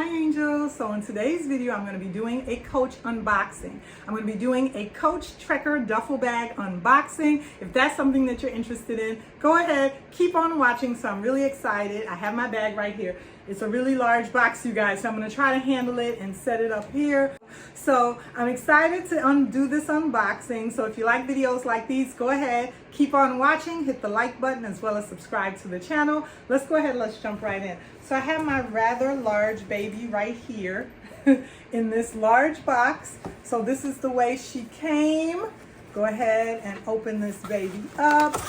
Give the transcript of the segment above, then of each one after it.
Hi angels. So in today's video I'm going to be doing a Coach unboxing. I'm going to be doing a Coach Trekker duffel bag unboxing. If that's something that you're interested in, go ahead, keep on watching. So I'm really excited. I have my bag right here. It's a really large box, you guys, so I'm going to try to handle it and set it up here. So I'm excited to do this unboxing. So if you like videos like these, go ahead, keep on watching, hit the like button as well as subscribe to the channel. Let's go ahead, let's jump right in. So I have my rather large baby right here in this large box. So this is the way she came. Go ahead and open this baby up,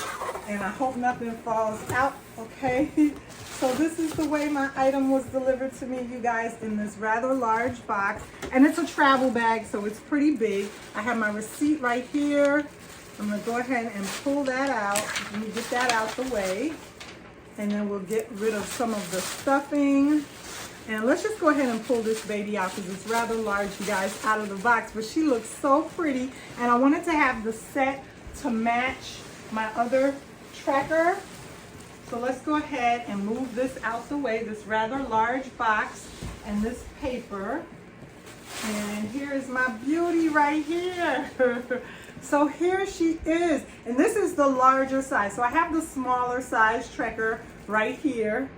and I hope nothing falls out, okay? So this is the way my item was delivered to me, you guys, in this rather large box. And it's a travel bag, so it's pretty big. I have my receipt right here. I'm gonna go ahead and pull that out. Let me get that out the way. And then we'll get rid of some of the stuffing. And let's just go ahead and pull this baby out because it's rather large, you guys, out of the box. But she looks so pretty. And I wanted to have the set to match my other Trekker. So let's go ahead and move this out the way, this rather large box and this paper. And here is my beauty right here. So here she is. And this is the larger size. So I have the smaller size Trekker right here.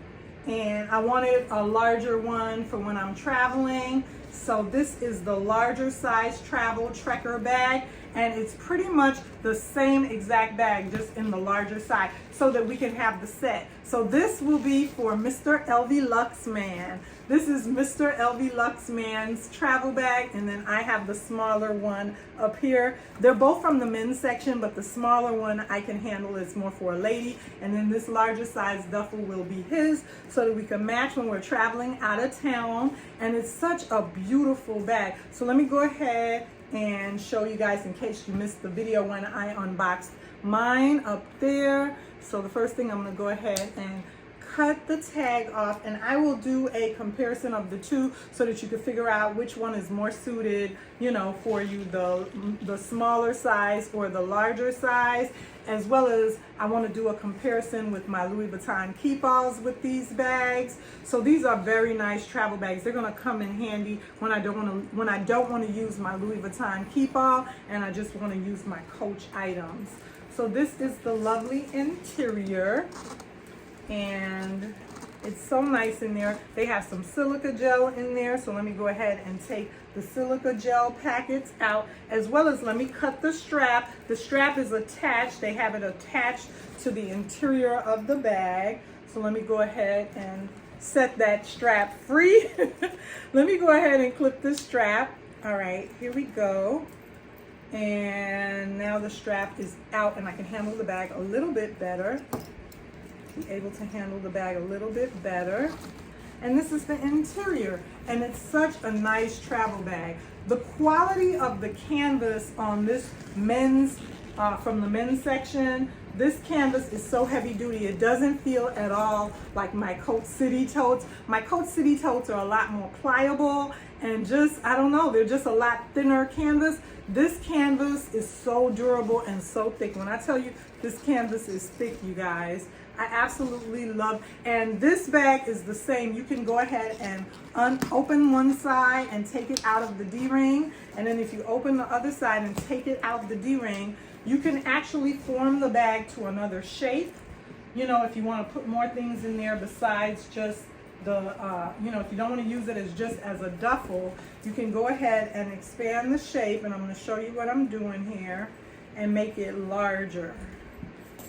And I wanted a larger one for when I'm traveling. So this is the larger size travel Trekker bag, and it's pretty much the same exact bag, just in the larger size, so that we can have the set. So this will be for Mr. LV Lux Man. This is Mr. LV Lux Man's travel bag, and then I have the smaller one up here. They're both from the men's section, but the smaller one I can handle. Is more for a lady, and then this larger size duffel will be his, so that we can match when we're traveling out of town. And it's such a beautiful bag. So let me go ahead and show you guys in case you missed the video when I unboxed mine up there. So the first thing, I'm going to go ahead and cut the tag off, and I will do a comparison of the two so that you can figure out which one is more suited, you know, for you, the smaller size or the larger size, as well as I want to do a comparison with my Louis Vuitton keep-alls with these bags. So these are very nice travel bags. They're going to come in handy when I don't want to use my Louis Vuitton keep-all and I just want to use my Coach items. So this is the lovely interior, and it's so nice in there. They have some silica gel in there, so let me go ahead and take the silica gel packets out, as well as let me cut the strap. The strap is attached. They have it attached to the interior of the bag. So let me go ahead and set that strap free. Let me go ahead and clip this strap. All right, here we go. And now the strap is out, and I can handle the bag a little bit better. Be able to handle the bag a little bit better. And this is the interior, and it's such a nice travel bag. The quality of the canvas on this men's, from the men's section, this canvas is so heavy duty. It doesn't feel at all like my Coach City totes. My Coach City totes are a lot more pliable and just, I don't know, they're just a lot thinner canvas. This canvas is so durable and so thick. When I tell you this canvas is thick, you guys, I absolutely love. And this bag is the same. You can go ahead and open one side and take it out of the D-ring, and then if you open the other side and take it out the D-ring, you can actually form the bag to another shape. You know, if you want to put more things in there besides just the, you know, if you don't want to use it as just as a duffel, you can go ahead and expand the shape, and I'm going to show you what I'm doing here, and make it larger.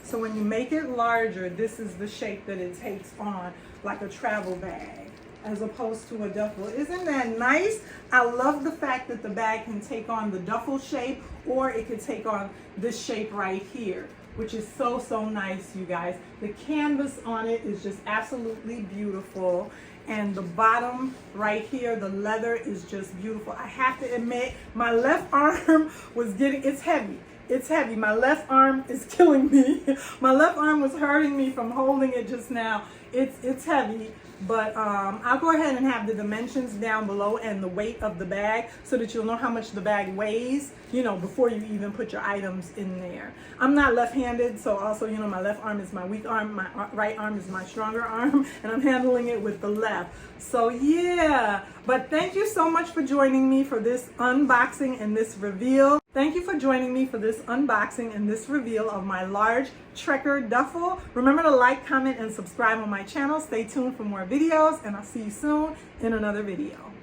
So when you make it larger, this is the shape that it takes on, like a travel bag, as opposed to a duffel. Isn't that nice? I love the fact that the bag can take on the duffel shape, or it could take on this shape right here, which is so, so nice, you guys. The canvas on it is just absolutely beautiful. And the bottom right here, the leather is just beautiful. I have to admit, my left arm was it's heavy. It's heavy. My left arm is killing me. My left arm was hurting me from holding it just now. It's heavy. But I'll go ahead and have the dimensions down below and the weight of the bag so that you'll know how much the bag weighs, before you even put your items in there. I'm not left-handed, so also, my left arm is my weak arm, my right arm is my stronger arm, and I'm handling it with the left. So yeah, but thank you so much for joining me for this unboxing and this reveal. Thank you for joining me for this unboxing and this reveal of my large Trekker duffel. Remember to like, comment, and subscribe on my channel. Stay tuned for more videos, and I'll see you soon in another video.